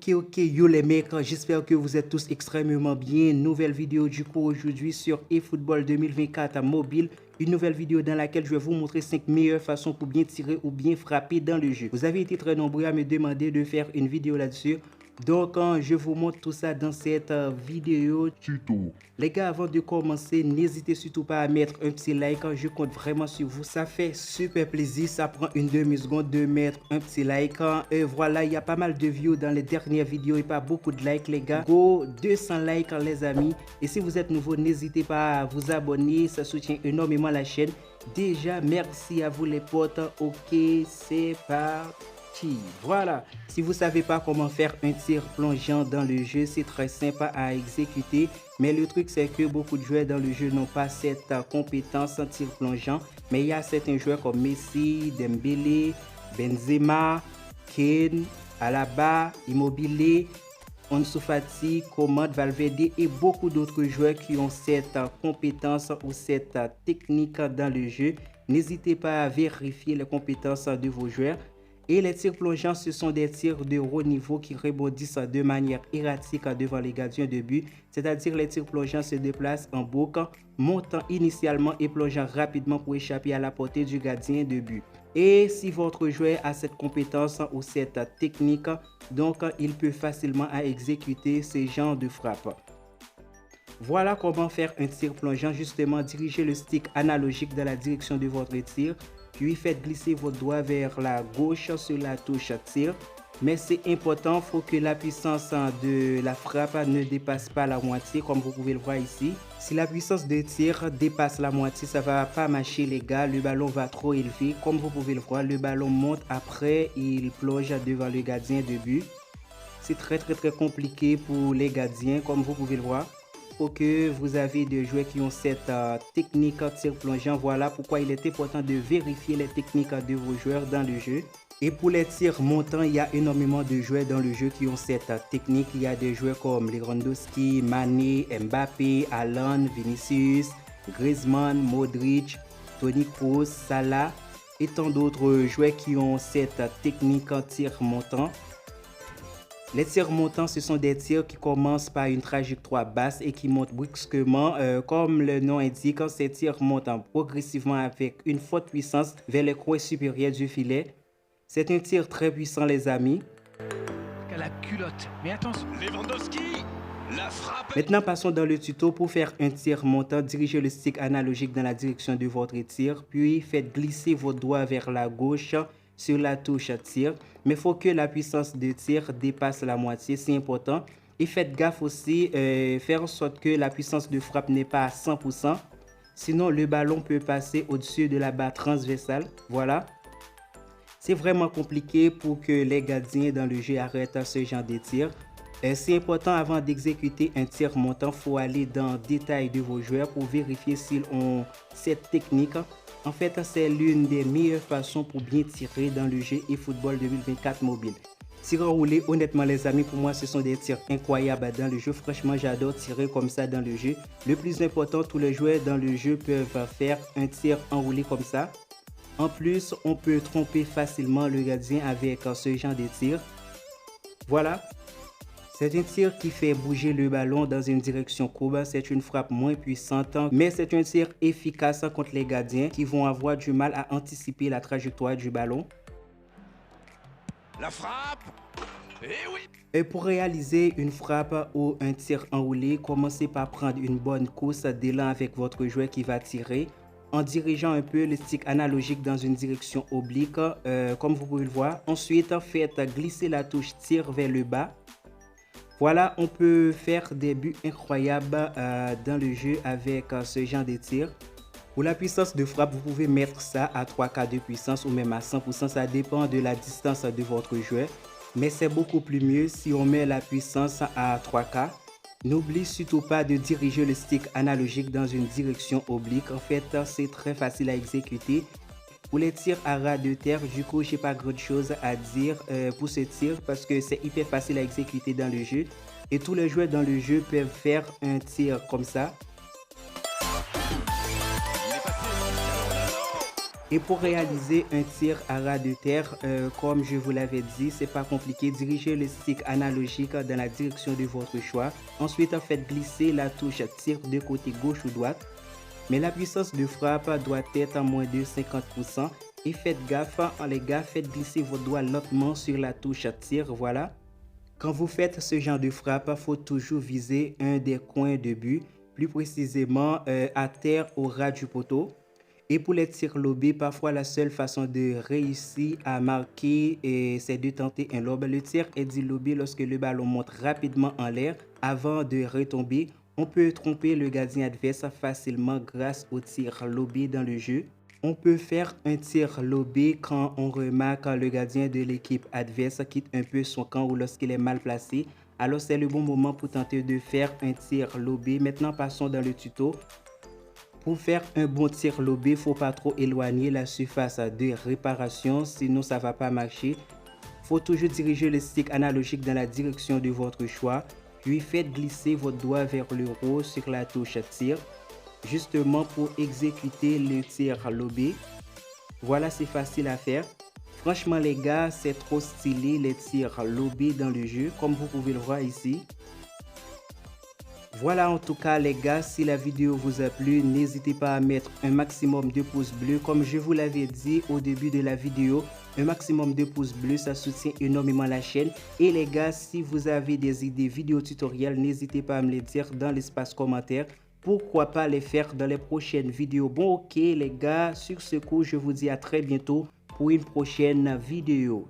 Ok, yo les mecs, j'espère que vous êtes tous extrêmement bien. Nouvelle vidéo du coup aujourd'hui sur eFootball 2024 à mobile. Une nouvelle vidéo dans laquelle je vais vous montrer 5 meilleures façons pour bien tirer ou bien frapper dans le jeu. Vous avez été très nombreux à me demander de faire une vidéo là-dessus. Donc, je vous montre tout ça dans cette vidéo tuto. Les gars, avant de commencer, n'hésitez surtout pas à mettre un petit like. Je compte vraiment sur vous. Ça fait super plaisir. Ça prend une demi-seconde de mettre un petit like. Et voilà, il y a pas mal de views dans les dernières vidéos et pas beaucoup de likes, les gars. Go 200 likes, les amis. Et si vous êtes nouveau, n'hésitez pas à vous abonner. Ça soutient énormément la chaîne. Déjà, merci à vous les potes. Ok, c'est parti. Voilà, si vous savez pas comment faire un tir plongeant dans le jeu, c'est très simple à exécuter, mais le truc c'est que beaucoup de joueurs dans le jeu n'ont pas cette compétence en tir plongeant, mais il y a certains joueurs comme Messi, Dembélé, Benzema, Kane, Alaba, Immobile, Ansu Fati, Coman, Valverde et beaucoup d'autres joueurs qui ont cette compétence ou cette technique dans le jeu. N'hésitez pas à vérifier les compétences de vos joueurs. Et les tirs plongeants, ce sont des tirs de haut niveau qui rebondissent de manière erratique devant les gardiens de but. C'est-à-dire les tirs plongeants se déplacent en boucle, montant initialement et plongeant rapidement pour échapper à la portée du gardien de but. Et si votre joueur a cette compétence ou cette technique, donc il peut facilement exécuter ce genre de frappe. Voilà comment faire un tir plongeant. Justement, dirigez le stick analogique dans la direction de votre tir. Puis faites glisser votre doigt vers la gauche sur la touche tir. Mais c'est important, il faut que la puissance de la frappe ne dépasse pas la moitié, comme vous pouvez le voir ici. Si la puissance de tir dépasse la moitié, ça ne va pas marcher les gars, le ballon va trop élevé. Comme vous pouvez le voir, le ballon monte après, il plonge devant le gardien de but. C'est très compliqué pour les gardiens, comme vous pouvez le voir. Que vous avez des joueurs qui ont cette technique tir plongeant. Voilà pourquoi il est important de vérifier les techniques de vos joueurs dans le jeu. Et pour les tirs montants, il y a énormément de joueurs dans le jeu qui ont cette technique. Il y a des joueurs comme Lewandowski, Mané, Mbappé, Haaland, Vinicius, Griezmann, Modric, Toni Kroos, Salah et tant d'autres joueurs qui ont cette technique tir montant. Les tirs montants, ce sont des tirs qui commencent par une trajectoire basse et qui montent brusquement. Comme le nom indique, ces tirs montent progressivement avec une forte puissance vers les coins supérieurs du filet. C'est un tir très puissant, les amis. À la culotte. Mais attention, Lewandowski, la frappe. Maintenant, passons dans le tuto. Pour faire un tir montant, dirigez le stick analogique dans la direction de votre tir, puis faites glisser vos doigts vers la gauche sur la touche tir, mais il faut que la puissance de tir dépasse la moitié, c'est important. Et faites gaffe aussi, faire en sorte que la puissance de frappe n'est pas à 100%, sinon le ballon peut passer au-dessus de la barre transversale. Voilà. C'est vraiment compliqué pour que les gardiens dans le jeu arrêtent ce genre de tir. C'est important avant d'exécuter un tir montant, il faut aller dans le détail de vos joueurs pour vérifier s'ils ont cette technique. En fait, c'est l'une des meilleures façons pour bien tirer dans le jeu eFootball 2024 mobile. Tir enroulé, honnêtement les amis, pour moi ce sont des tirs incroyables dans le jeu. Franchement, j'adore tirer comme ça dans le jeu. Le plus important, tous les joueurs dans le jeu peuvent faire un tir enroulé comme ça. En plus, on peut tromper facilement le gardien avec ce genre de tir. Voilà. C'est un tir qui fait bouger le ballon dans une direction courbe. C'est une frappe moins puissante, mais c'est un tir efficace contre les gardiens qui vont avoir du mal à anticiper la trajectoire du ballon. La frappe. Et oui. Et pour réaliser une frappe ou un tir enroulé, commencez par prendre une bonne course d'élan avec votre joueur qui va tirer en dirigeant un peu le stick analogique dans une direction oblique, comme vous pouvez le voir. Ensuite, faites glisser la touche tir vers le bas. Voilà, on peut faire des buts incroyables dans le jeu avec ce genre de tir. Pour la puissance de frappe, vous pouvez mettre ça à 3K de puissance ou même à 100%. Ça dépend de la distance de votre joueur. Mais c'est beaucoup plus mieux si on met la puissance à 3K. N'oubliez surtout pas de diriger le stick analogique dans une direction oblique. En fait, c'est très facile à exécuter. Pour les tirs à ras de terre, du coup, j'ai pas grand chose à dire pour ce tir parce que c'est hyper facile à exécuter dans le jeu. Et tous les joueurs dans le jeu peuvent faire un tir comme ça. Et pour réaliser un tir à ras de terre, comme je vous l'avais dit, c'est pas compliqué. Dirigez le stick analogique dans la direction de votre choix. Ensuite, faites glisser la touche tir de côté gauche ou droite. Mais la puissance de frappe doit être à moins de 50%. Et faites gaffe, les gars, faites glisser vos doigts lentement sur la touche tir, voilà. Quand vous faites ce genre de frappe, il faut toujours viser un des coins de but, plus précisément à terre au ras du poteau. Et pour les tirs lobés, parfois la seule façon de réussir à marquer, c'est de tenter un lob. Le tir est dit lobé lorsque le ballon monte rapidement en l'air avant de retomber. On peut tromper le gardien adverse facilement grâce au tir lobé dans le jeu. On peut faire un tir lobé quand on remarque le gardien de l'équipe adverse quitte un peu son camp ou lorsqu'il est mal placé. Alors c'est le bon moment pour tenter de faire un tir lobé. Maintenant passons dans le tuto. Pour faire un bon tir lobé, il ne faut pas trop éloigner la surface de réparation, sinon ça ne va pas marcher. Il faut toujours diriger le stick analogique dans la direction de votre choix, puis faites glisser votre doigt vers le haut sur la touche tir, justement pour exécuter le tir lobé. Voilà, c'est facile à faire. Franchement les gars, c'est trop stylé les tirs lobés dans le jeu, comme vous pouvez le voir ici. Voilà en tout cas les gars, si la vidéo vous a plu, n'hésitez pas à mettre un maximum de pouces bleus. Comme je vous l'avais dit au début de la vidéo, un maximum de pouces bleus, ça soutient énormément la chaîne. Et les gars, si vous avez des idées vidéo tutoriels, n'hésitez pas à me les dire dans l'espace commentaire. Pourquoi pas les faire dans les prochaines vidéos. Bon ok les gars, sur ce coup, je vous dis à très bientôt pour une prochaine vidéo.